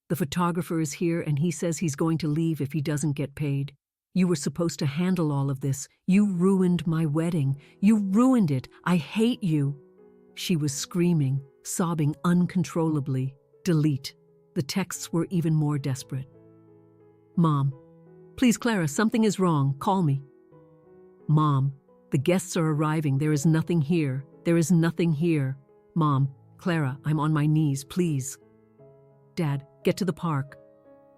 The photographer is here and he says he's going to leave if he doesn't get paid. You were supposed to handle all of this. You ruined my wedding. You ruined it. I hate you. She was screaming, sobbing uncontrollably. Delete. The texts were even more desperate. Mom. Please, Clara, something is wrong. Call me. Mom. The guests are arriving. There is nothing here. There is nothing here. Mom. Clara, I'm on my knees, please. Dad, get to the park.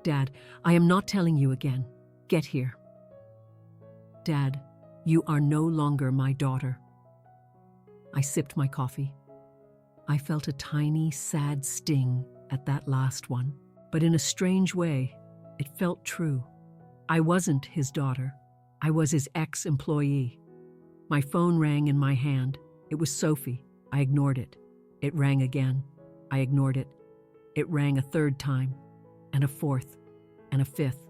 Dad, I am not telling you again. Get here. Dad, you are no longer my daughter. I sipped my coffee. I felt a tiny, sad sting at that last one, but in a strange way, it felt true. I wasn't his daughter. I was his ex-employee. My phone rang in my hand. It was Sophie. I ignored it. It rang again. I ignored it. It rang a third time, and a fourth, and a fifth.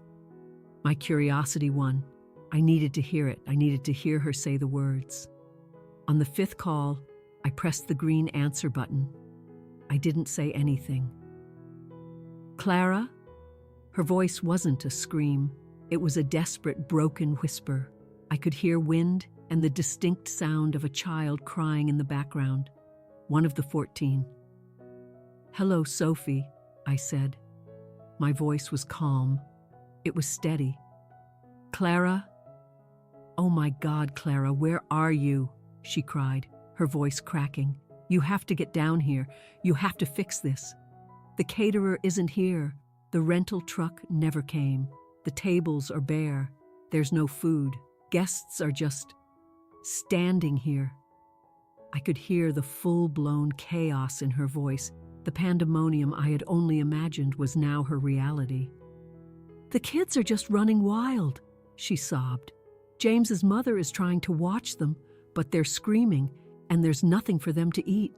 My curiosity won. I needed to hear it. I needed to hear her say the words. On the fifth call, I pressed the green answer button. I didn't say anything. Clara? Her voice wasn't a scream. It was a desperate, broken whisper. I could hear wind and the distinct sound of a child crying in the background. One of the 14. "Hello, Sophie," I said. My voice was calm. It was steady. "Clara?" "Oh my God, Clara, where are you?" she cried, her voice cracking. "You have to get down here. You have to fix this. The caterer isn't here. The rental truck never came. The tables are bare. There's no food. Guests are just standing here." I could hear the full-blown chaos in her voice. The pandemonium I had only imagined was now her reality. "The kids are just running wild," she sobbed. "James's mother is trying to watch them, but they're screaming, and there's nothing for them to eat."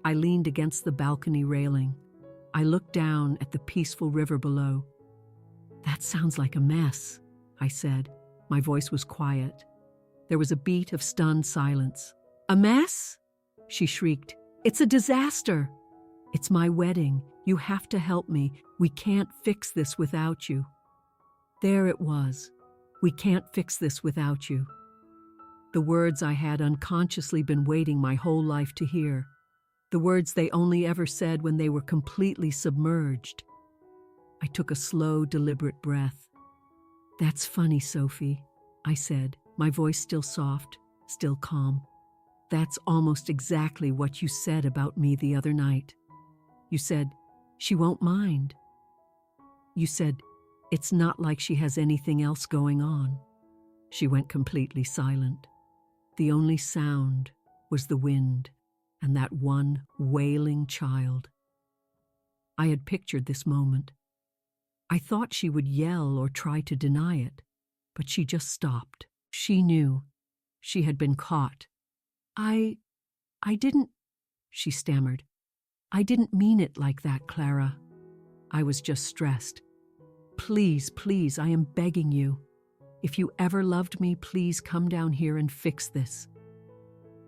I leaned against the balcony railing. I looked down at the peaceful river below. "That sounds like a mess," I said. My voice was quiet. There was a beat of stunned silence. "A mess?" she shrieked. "It's a disaster. It's my wedding. You have to help me. We can't fix this without you." There it was. "We can't fix this without you." The words I had unconsciously been waiting my whole life to hear. The words they only ever said when they were completely submerged. I took a slow, deliberate breath. "That's funny, Sophie," I said, my voice still soft, still calm. "That's almost exactly what you said about me the other night. You said, 'She won't mind.' You said, 'It's not like she has anything else going on.'" She went completely silent. The only sound was the wind and that one wailing child. I had pictured this moment. I thought she would yell or try to deny it, but she just stopped. She knew. She had been caught. I didn't," she stammered. "I didn't mean it like that, Clara. I was just stressed. Please, please, I am begging you. If you ever loved me, please come down here and fix this."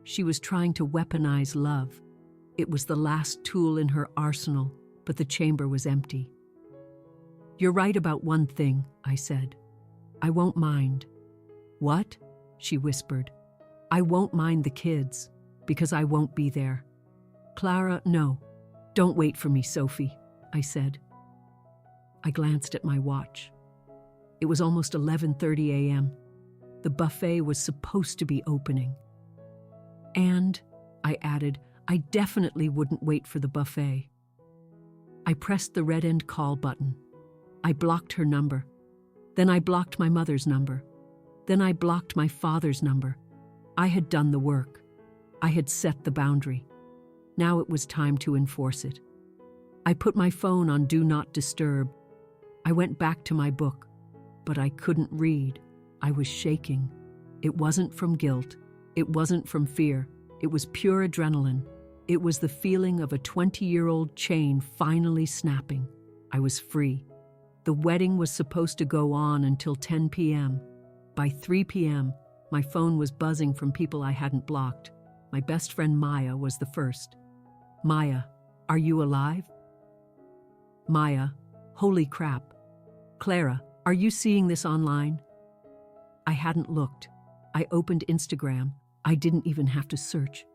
She was trying to weaponize love. It was the last tool in her arsenal, but the chamber was empty. "You're right about one thing," I said. "I won't mind." "What?" she whispered. "I won't mind the kids, because I won't be there." "Clara, no. Don't wait for me, Sophie," I said. I glanced at my watch. It was almost 11:30 a.m. The buffet was supposed to be opening. "And," I added, "I definitely wouldn't wait for the buffet." I pressed the red end call button. I blocked her number. Then I blocked my mother's number. Then I blocked my father's number. I had done the work. I had set the boundary. Now it was time to enforce it. I put my phone on Do Not Disturb. I went back to my book, but I couldn't read. I was shaking. It wasn't from guilt. It wasn't from fear. It was pure adrenaline. It was the feeling of a 20-year-old chain finally snapping. I was free. The wedding was supposed to go on until 10 p.m. By 3 p.m., my phone was buzzing from people I hadn't blocked. My best friend Maya was the first. "Maya, are you alive?" "Maya, holy crap. Clara, are you seeing this online?" I hadn't looked. I opened Instagram. I didn't even have to search.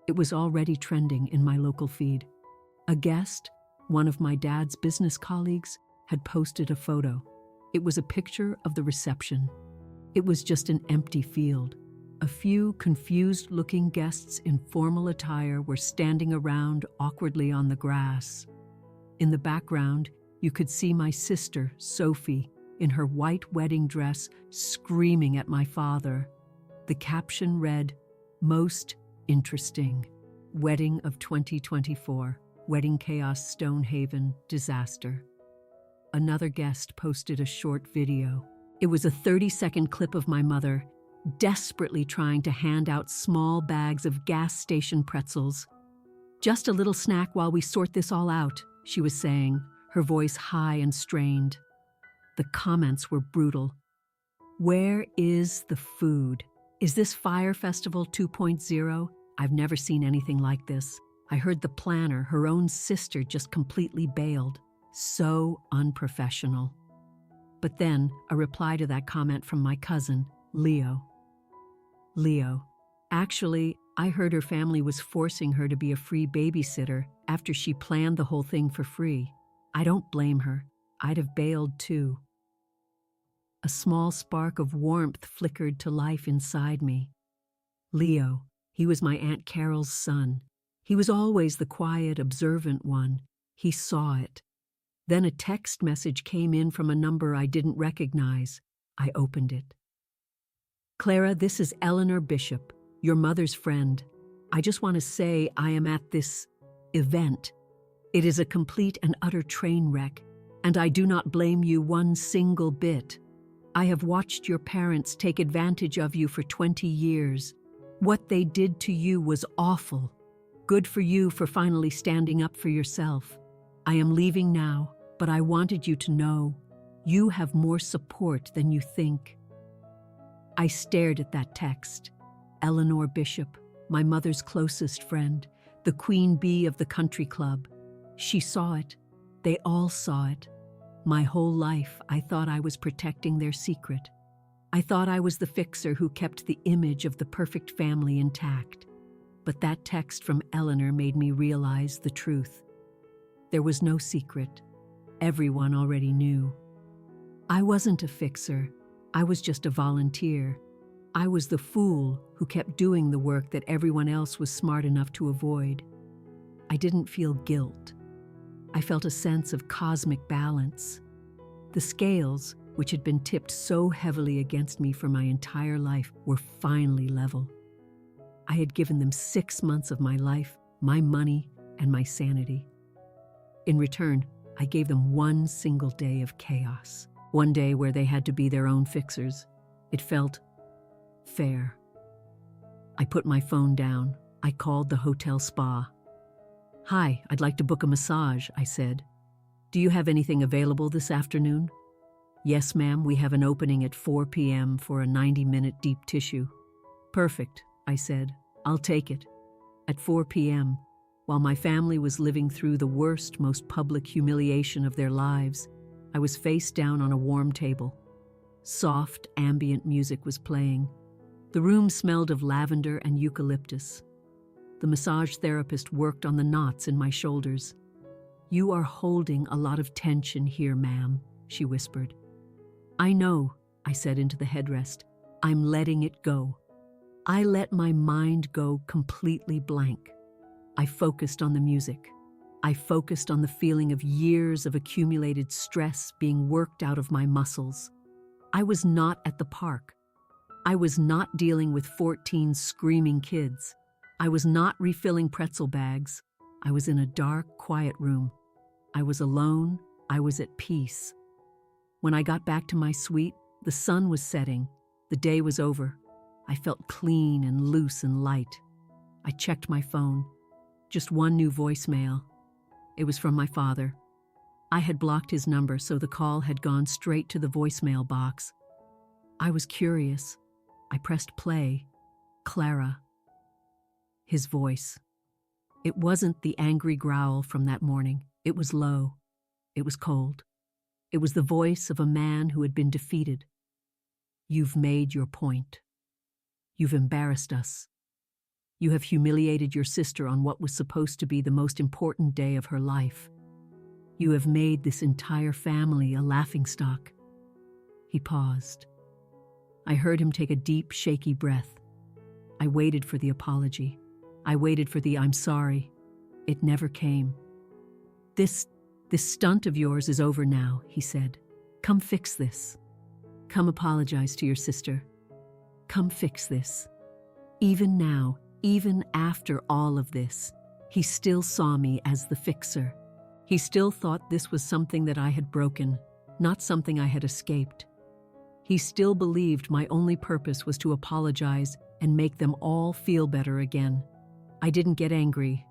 It was already trending in my local feed. A guest, one of my dad's business colleagues, had posted a photo. It was a picture of the reception. It was just an empty field. A few confused-looking guests in formal attire were standing around awkwardly on the grass. In the background, you could see my sister, Sophie, in her white wedding dress, screaming at my father. The caption read, "Most interesting. Wedding of 2024. Wedding chaos Stonehaven disaster." Another guest posted a short video. It was a 30-second clip of my mother, desperately trying to hand out small bags of gas station pretzels. "Just a little snack while we sort this all out," she was saying, her voice high and strained. The comments were brutal. "Where is the food? Is this Fire Festival 2.0? I've never seen anything like this. I heard the planner, her own sister, just completely bailed. So unprofessional. But then, a reply to that comment from my cousin, Leo. Leo. Actually, I heard her family was forcing her to be a free babysitter after she planned the whole thing for free. I don't blame her. I'd have bailed too. A small spark of warmth flickered to life inside me. Leo. He was my Aunt Carol's son. He was always the quiet, observant one. He saw it. Then a text message came in from a number I didn't recognize. I opened it. Clara, this is Eleanor Bishop, your mother's friend. I just want to say I am at this event. It is a complete and utter train wreck, and I do not blame you one single bit. I have watched your parents take advantage of you for 20 years. What they did to you was awful. Good for you for finally standing up for yourself. I am leaving now, but I wanted you to know you have more support than you think. I stared at that text. Eleanor Bishop, my mother's closest friend, the queen bee of the country club. She saw it. They all saw it. My whole life, I thought I was protecting their secret. I thought I was the fixer who kept the image of the perfect family intact. But that text from Eleanor made me realize the truth. There was no secret. Everyone already knew. I wasn't a fixer. I was just a volunteer. I was the fool who kept doing the work that everyone else was smart enough to avoid. I didn't feel guilt. I felt a sense of cosmic balance. The scales, which had been tipped so heavily against me for my entire life, were finally level. I had given them 6 months of my life, my money, and my sanity. In return, I gave them one single day of chaos. One day where they had to be their own fixers. It felt fair. I put my phone down. I called the hotel spa. "Hi, I'd like to book a massage," I said. "Do you have anything available this afternoon?" "Yes, ma'am, we have an opening at 4 p.m. for a 90-minute deep tissue." "Perfect," I said. "I'll take it." At 4 p.m., while my family was living through the worst, most public humiliation of their lives, I was face down on a warm table. Soft, ambient music was playing. The room smelled of lavender and eucalyptus. The massage therapist worked on the knots in my shoulders. "You are holding a lot of tension here, ma'am," she whispered. "I know," I said into the headrest. "I'm letting it go." I let my mind go completely blank. I focused on the music. I focused on the feeling of years of accumulated stress being worked out of my muscles. I was not at the park. I was not dealing with 14 screaming kids. I was not refilling pretzel bags. I was in a dark, quiet room. I was alone. I was at peace. When I got back to my suite, the sun was setting. The day was over. I felt clean and loose and light. I checked my phone. Just one new voicemail. It was from my father. I had blocked his number, so the call had gone straight to the voicemail box. I was curious. I pressed play. "Clara." His voice. It wasn't the angry growl from that morning. It was low. It was cold. It was the voice of a man who had been defeated. "You've made your point. You've embarrassed us. You have humiliated your sister on what was supposed to be the most important day of her life. You have made this entire family a laughingstock." He paused. I heard him take a deep, shaky breath. I waited for the apology. I waited for the "I'm sorry." It never came. This stunt of yours is over now," he said. "Come fix this. Come apologize to your sister. Come fix this." Even now, even after all of this, he still saw me as the fixer. He still thought this was something that I had broken, not something I had escaped. He still believed my only purpose was to apologize and make them all feel better again. I didn't get angry.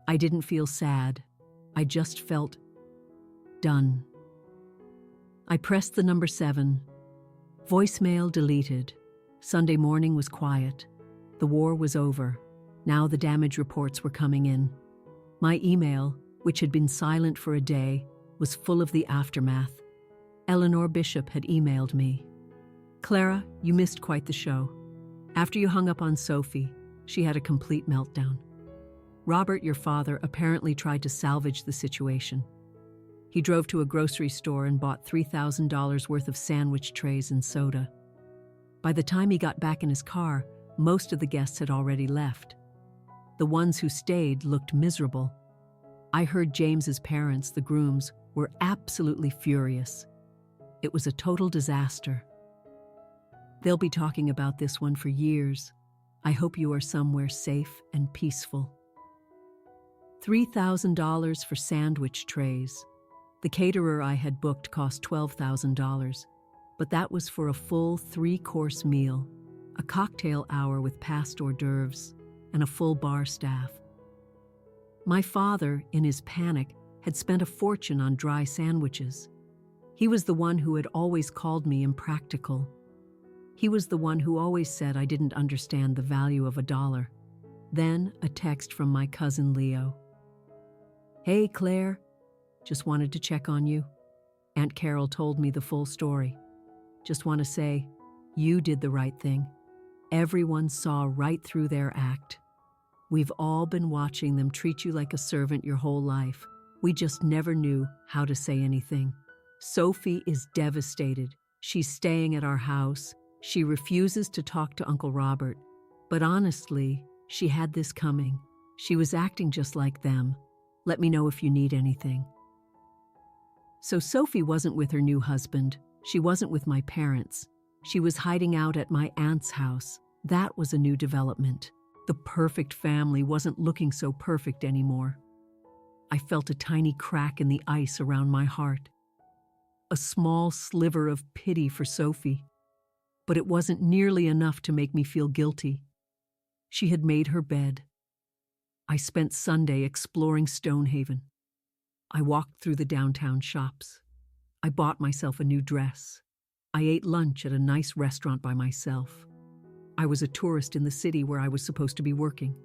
I didn't feel sad. I just felt done. I pressed the number 7. Voicemail deleted. Sunday morning was quiet. The war was over. Now the damage reports were coming in. My email, which had been silent for a day, was full of the aftermath. Eleanor Bishop had emailed me. "Clara, you missed quite the show. After you hung up on Sophie, she had a complete meltdown. Robert, your father, apparently tried to salvage the situation. He drove to a grocery store and bought $3,000 worth of sandwich trays and soda. By the time he got back in his car, most of the guests had already left. The ones who stayed looked miserable. I heard James's parents, the grooms, were absolutely furious. It was a total disaster. They'll be talking about this one for years. I hope you are somewhere safe and peaceful." $3,000 for sandwich trays. The caterer I had booked cost $12,000, but that was for a full 3-course meal, a cocktail hour with past hors d'oeuvres, and a full bar staff. My father, in his panic, had spent a fortune on dry sandwiches. He was the one who had always called me impractical. He was the one who always said I didn't understand the value of $1. Then a text from my cousin Leo. "Hey, Claire. Just wanted to check on you. Aunt Carol told me the full story. Just want to say, you did the right thing. Everyone saw right through their act. We've all been watching them treat you like a servant your whole life. We just never knew how to say anything. Sophie is devastated. She's staying at our house. She refuses to talk to Uncle Robert. But honestly, she had this coming. She was acting just like them. Let me know if you need anything." So Sophie wasn't with her new husband. She wasn't with my parents. She was hiding out at my aunt's house. That was a new development. The perfect family wasn't looking so perfect anymore. I felt a tiny crack in the ice around my heart. A small sliver of pity for Sophie. But it wasn't nearly enough to make me feel guilty. She had made her bed. I spent Sunday exploring Stonehaven. I walked through the downtown shops. I bought myself a new dress. I ate lunch at a nice restaurant by myself. I was a tourist in the city where I was supposed to be working.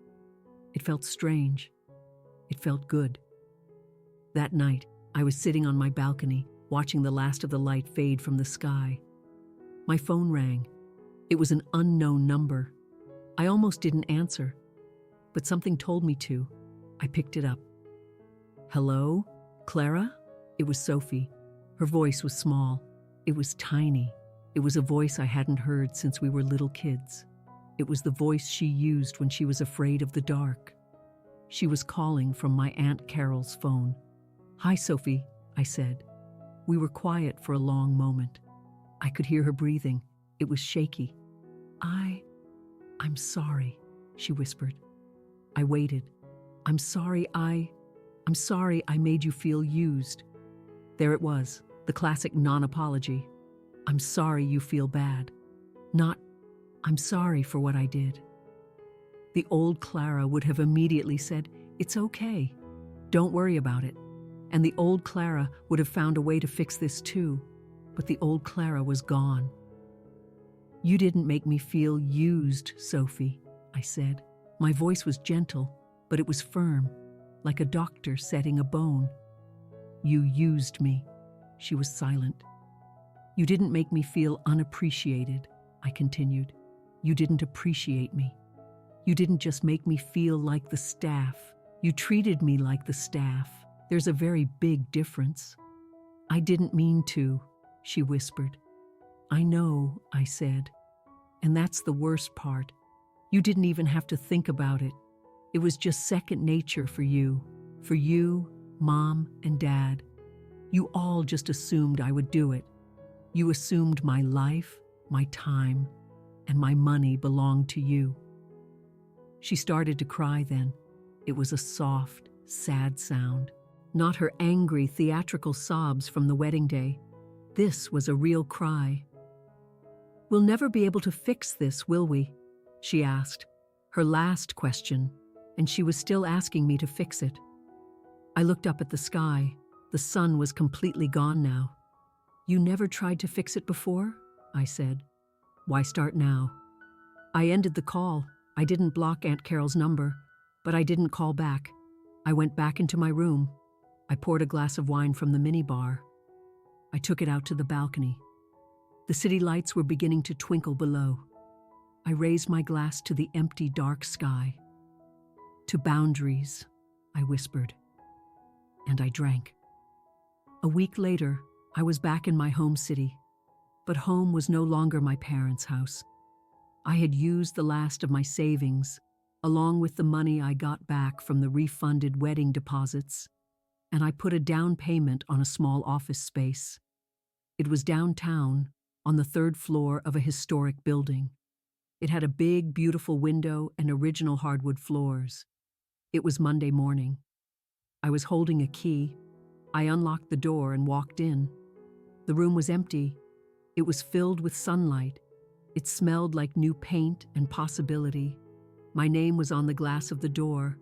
It felt strange. It felt good. That night, I was sitting on my balcony, watching the last of the light fade from the sky. My phone rang. It was an unknown number. I almost didn't answer, but something told me to. I picked it up. "Hello, Clara?" It was Sophie. Her voice was small. It was tiny. It was a voice I hadn't heard since we were little kids. It was the voice she used when she was afraid of the dark. She was calling from my Aunt Carol's phone. "Hi, Sophie," I said. We were quiet for a long moment. I could hear her breathing. It was shaky. I'm sorry," she whispered. I waited. I'm sorry I made you feel used." There it was, the classic non-apology. "I'm sorry you feel bad." Not, "I'm sorry for what I did." The old Clara would have immediately said, "It's okay. Don't worry about it." And the old Clara would have found a way to fix this too. But the old Clara was gone. "You didn't make me feel used, Sophie," I said. My voice was gentle, but it was firm, like a doctor setting a bone. "You used me." She was silent. "You didn't make me feel unappreciated," I continued. "You didn't appreciate me. You didn't just make me feel like the staff. You treated me like the staff. There's a very big difference." "I didn't mean to," she whispered. "I know," I said. "And that's the worst part. You didn't even have to think about it. It was just second nature for you, Mom and Dad. You all just assumed I would do it. You assumed my life, my time, and my money belonged to you." She started to cry then. It was a soft, sad sound, not her angry, theatrical sobs from the wedding day. This was a real cry. "We'll never be able to fix this, will we?" she asked, her last question, and she was still asking me to fix it. I looked up at the sky. The sun was completely gone now. "You never tried to fix it before?" I said. "Why start now? I ended the call. I didn't block Aunt Carol's number, but I didn't call back. I went back into my room. I poured a glass of wine from the minibar. I took it out to the balcony. The city lights were beginning to twinkle below. I raised my glass to the empty, dark sky. To boundaries, I whispered. And I drank. A week later, I was back in my home city. But home was no longer my parents' house. I had used the last of my savings, along with the money I got back from the refunded wedding deposits, and I put a down payment on a small office space. It was downtown, on the third floor of a historic building. It had a big, beautiful window and original hardwood floors. It was Monday morning. I was holding a key. I unlocked the door and walked in. The room was empty. It was filled with sunlight. It smelled like new paint and possibility. My name was on the glass of the door,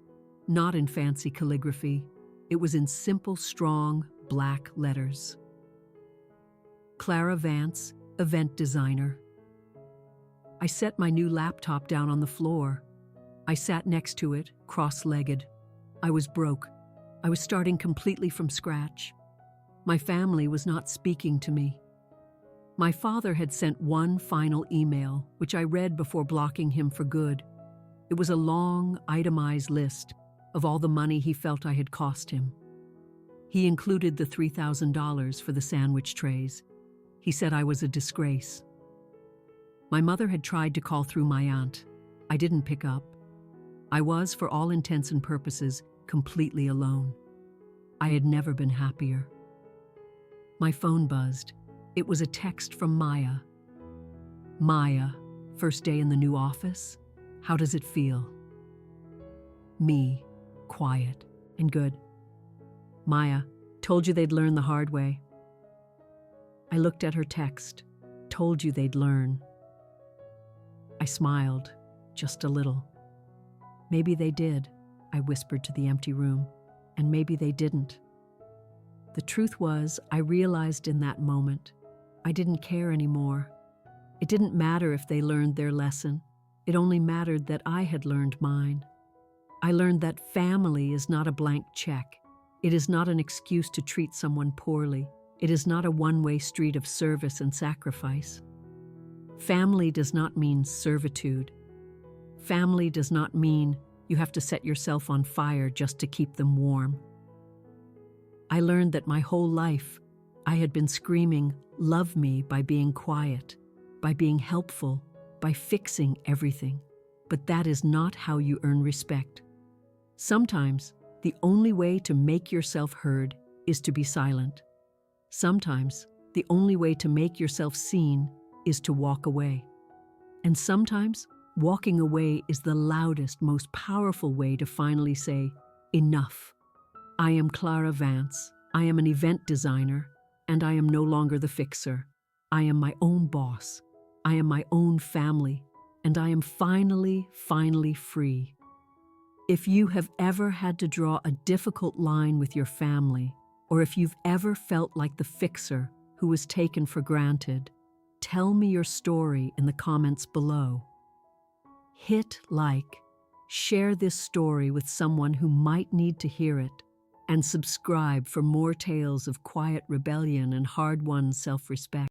not in fancy calligraphy. It was in simple, strong, black letters. Clara Vance, event designer. I set my new laptop down on the floor. I sat next to it, cross-legged. I was broke. I was starting completely from scratch. My family was not speaking to me. My father had sent one final email, which I read before blocking him for good. It was a long, itemized list of all the money he felt I had cost him. He included the $3,000 for the sandwich trays. He said I was a disgrace. My mother had tried to call through my aunt. I didn't pick up. I was, for all intents and purposes, completely alone. I had never been happier. My phone buzzed. It was a text from Maya. Maya, first day in the new office? How does it feel? Me, quiet and good. Maya, told you they'd learn the hard way. I looked at her text. Told you they'd learn. I smiled, just a little. Maybe they did, I whispered to the empty room, and maybe they didn't. The truth was, I realized in that moment, I didn't care anymore. It didn't matter if they learned their lesson. It only mattered that I had learned mine. I learned that family is not a blank check. It is not an excuse to treat someone poorly. It is not a one-way street of service and sacrifice. Family does not mean servitude. Family does not mean you have to set yourself on fire just to keep them warm. I learned that my whole life I had been screaming, "Love me," by being quiet, by being helpful, by fixing everything. But that is not how you earn respect. Sometimes, the only way to make yourself heard is to be silent. Sometimes, the only way to make yourself seen is to walk away. And sometimes, walking away is the loudest, most powerful way to finally say, enough. I am Clara Vance. I am an event designer, and I am no longer the fixer. I am my own boss. I am my own family, and I am finally free. If you have ever had to draw a difficult line with your family, or if you've ever felt like the fixer who was taken for granted, tell me your story in the comments below. Hit like, share this story with someone who might need to hear it, and subscribe for more tales of quiet rebellion and hard-won self-respect.